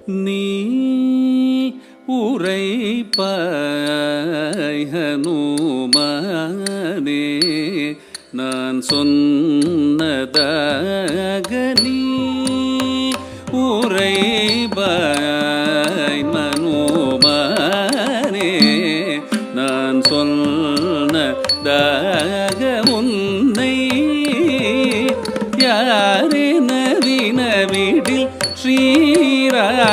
நீ உரைப்பாய் ஹனுமானே நான் சொன்னதாக நீ உரைப்பாய் மனுமானே நான் சொன்னதாக உன்னை யாரென வினவிடில் ஸ்ரீராகவ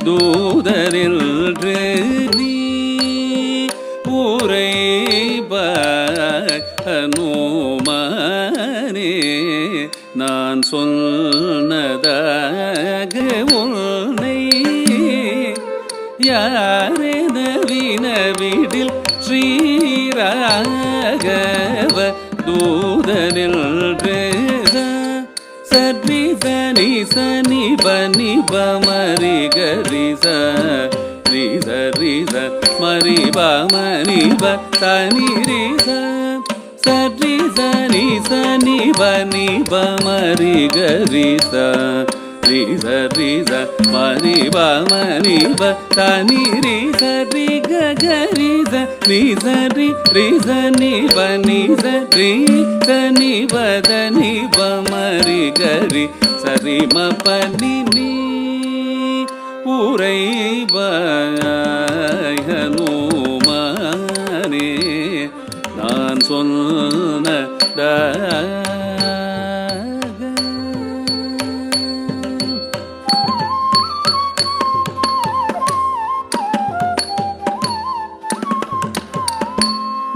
தூதரின்று நீ உரைப்பாய் ஹனுமானே நான் சொன்னதாக உன்னை யாரென வினவிடில் ஸ்ரீராகவ தூதரின்று சரி சனி சனி பனி பமரி கரி சரி சரி மரி பமரி பனி ரி சரி சனி சனி பனி பமரி கரி சரி சரி மரி பமரி பனி ரி சரி கரி சரி சரி ரி சனி பனி சரி சனி பதனி பமரி கரி சரி மபனி நீ உரைப்பாய் ஹனுமானே நான் சொன்னதாக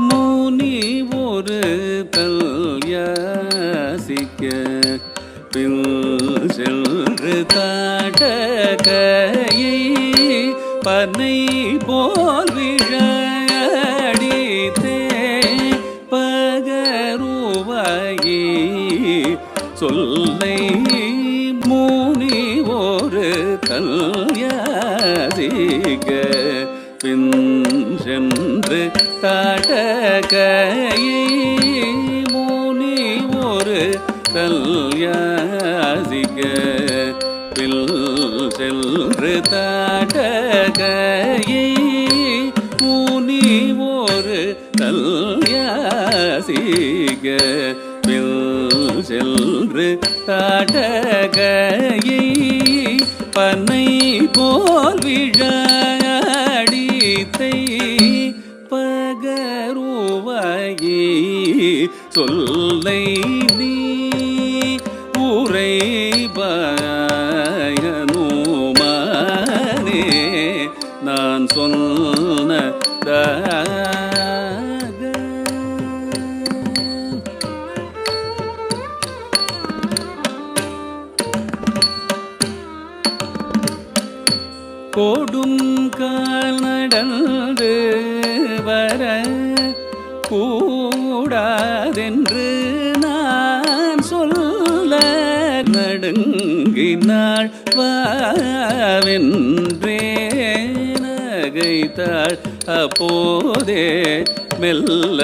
முனி ஒரு தல்யாசிக்க பின் சென்று தாட்டகையை பனை போல் விழடித்தே பகருவாயி சொல்லை முனி ஒரு தல்யாசிக்க பின் சென்று தாட்டகையை முனி ஒரு கல்யாசிக பில் சென்று தாட்டகையை முனி ஒரு கல்யாசிக பில் சென்று தாட்டகையை பனை போல் விழடித்தை பகருவாயி சொல்லை நீ உரைப்பாய் ஹனுமானே நான் சொன்னதாக கோடும் கால் நடந்து வர கூடாதென்று நான் சொல்ல நடுங்கினாள் வாவென்றே நகைத்தாள் அப்போதே மெல்ல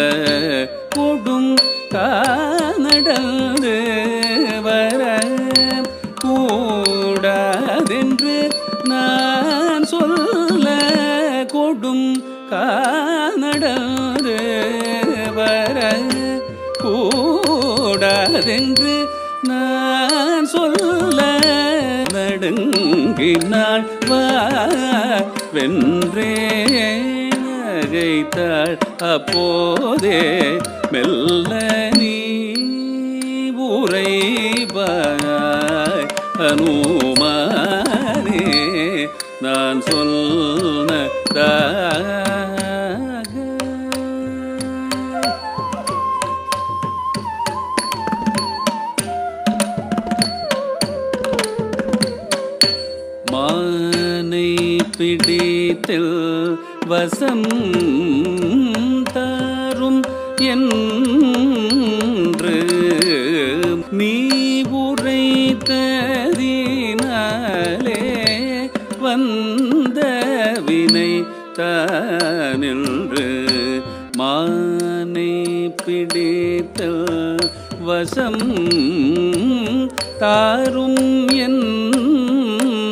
கொடும் கானடந்து வர கூடாதென்று நான் சொல்ல கொடும் கானடந்து வர கூடாதென்று நான் சொல்ல நடுங்கினாள் வென்றே நகைத்தாள் அப்போதே மெல்ல நீ உரைப்பாய் ஹனுமானே நான் சொன்னதாக மானை பிடித்தில் வசம் தாரும் என்று நீ உரைத்ததினாலே வந்த வினை தானின்று மானை பிடித்தல் வசம் தாரும் என்று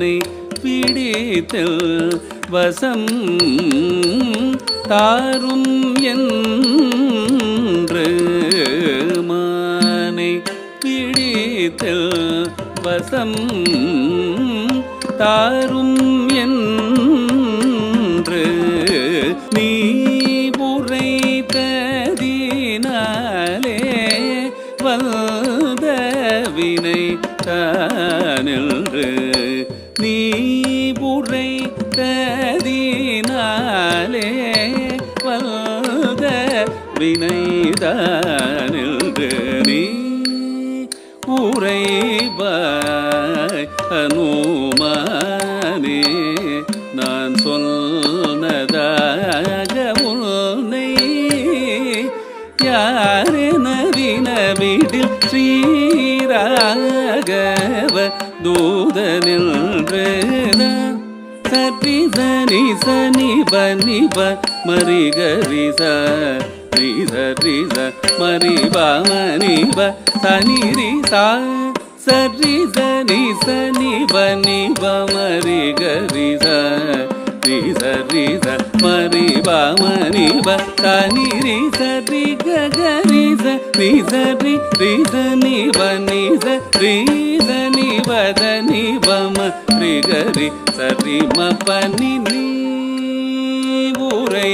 மானை பிடித்தல் வசம் தாரும் என்று மானை பிடித்தல் வசம் தாரும் என்று நீ உரைத்ததினாலே வந்த வினை தானென்று நீ உரைத்ததினாலே வந்த வினைதானென்று நீ உரைவாய் அனுமானே நான் சொன்னதாக உன்னை யாரென வினவிடில் ஸ்ரீராகவ தூதனின்று சரி சனி சனி பனிப மரிகரிச ரிச மரிப மணிப சனி ரிசா சரி சனி சனி பனிப மரிகரிச ரிச மரிப மணிப சனி ரிச ரிகரிச ரிச ரிச நிப நிச ரிச நிபத நிபம ரிகரி சரி ம பனி நீ உரை